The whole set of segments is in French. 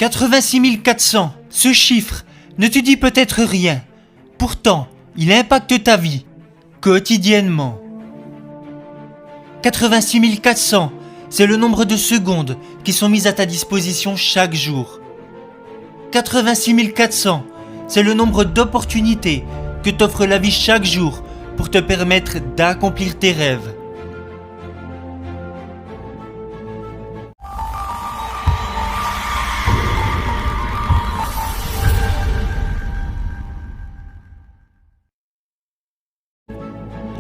86 400, ce chiffre ne te dit peut-être rien. Pourtant, il impacte ta vie, quotidiennement. 86 400, c'est le nombre de secondes qui sont mises à ta disposition chaque jour. 86 400, c'est le nombre d'opportunités que t'offre la vie chaque jour pour te permettre d'accomplir tes rêves.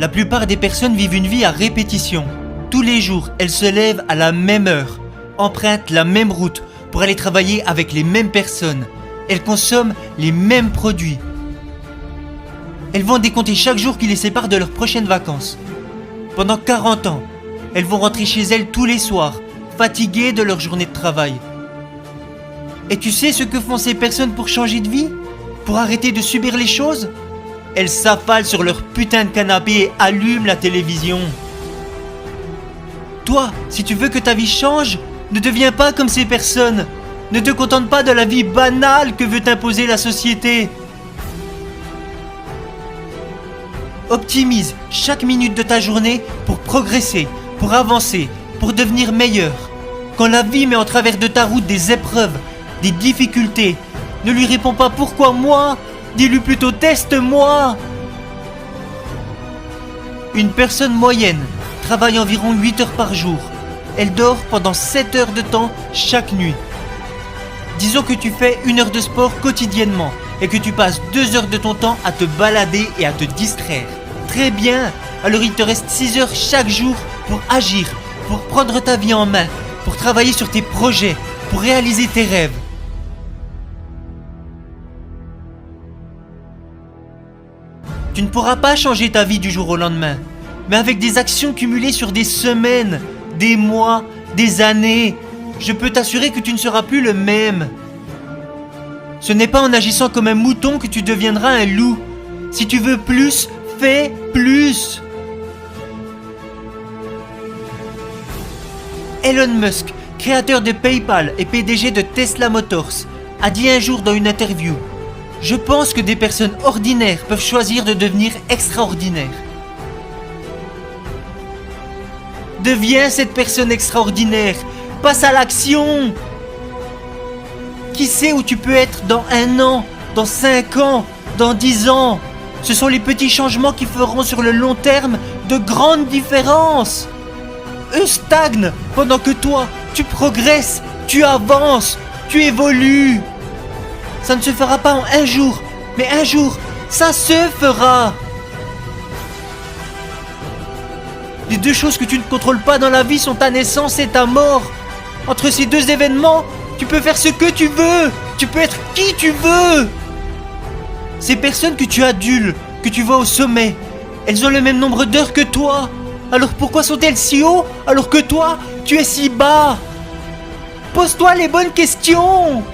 La plupart des personnes vivent une vie à répétition. Tous les jours, elles se lèvent à la même heure, empruntent la même route pour aller travailler avec les mêmes personnes. Elles consomment les mêmes produits. Elles vont décompter chaque jour qui les sépare de leurs prochaines vacances. Pendant 40 ans, elles vont rentrer chez elles tous les soirs, fatiguées de leur journée de travail. Et tu sais ce que font ces personnes pour changer de vie? Pour arrêter de subir les choses? Elles s'affalent sur leur putain de canapé et allument la télévision. Toi, si tu veux que ta vie change, ne deviens pas comme ces personnes. Ne te contente pas de la vie banale que veut t'imposer la société. Optimise chaque minute de ta journée pour progresser, pour avancer, pour devenir meilleur. Quand la vie met en travers de ta route des épreuves, des difficultés, ne lui réponds pas pourquoi moi, dis-lui plutôt teste-moi. Une personne moyenne travaille environ 8 heures par jour. Elle dort pendant 7 heures de temps chaque nuit. Disons que tu fais 1 heure de sport quotidiennement et que tu passes 2 heures de ton temps à te balader et à te distraire. Très bien, alors il te reste 6 heures chaque jour pour agir, pour prendre ta vie en main, pour travailler sur tes projets, pour réaliser tes rêves. Tu ne pourras pas changer ta vie du jour au lendemain, mais avec des actions cumulées sur des semaines, des mois, des années, je peux t'assurer que tu ne seras plus le même. Ce n'est pas en agissant comme un mouton que tu deviendras un loup. Si tu veux plus, fais plus. Elon Musk, créateur de PayPal et PDG de Tesla Motors, a dit un jour dans une interview: je pense que des personnes ordinaires peuvent choisir de devenir extraordinaires. Deviens cette personne extraordinaire. Passe à l'action. Qui sait où tu peux être dans 1 an, dans 5 ans, dans 10 ans? Ce sont les petits changements qui feront sur le long terme de grandes différences. Eux stagnent pendant que toi, tu progresses, tu avances, tu évolues. Ça ne se fera pas en 1 jour, mais un jour, ça se fera. Les 2 choses que tu ne contrôles pas dans la vie sont ta naissance et ta mort. Entre ces 2 événements, tu peux faire ce que tu veux. Tu peux être qui tu veux. Ces personnes que tu adules, que tu vois au sommet, elles ont le même nombre d'heures que toi. Alors pourquoi sont-elles si haut alors que toi, tu es si bas? Pose-toi les bonnes questions.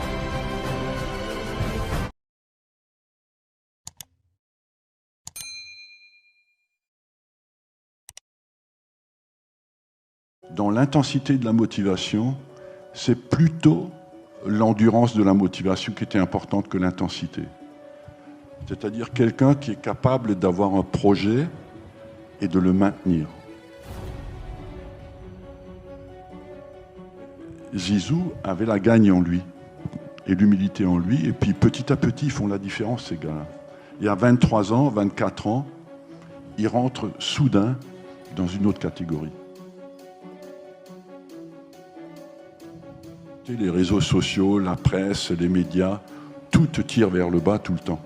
Dans l'intensité de la motivation, c'est plutôt l'endurance de la motivation qui était importante que l'intensité. C'est-à-dire quelqu'un qui est capable d'avoir un projet et de le maintenir. Zizou avait la gagne en lui et l'humilité en lui, et puis petit à petit ils font la différence, ces gars-là. Il y a 23 ans, 24 ans, ils rentrent soudain dans une autre catégorie. Les réseaux sociaux, la presse, les médias, tout te tire vers le bas tout le temps.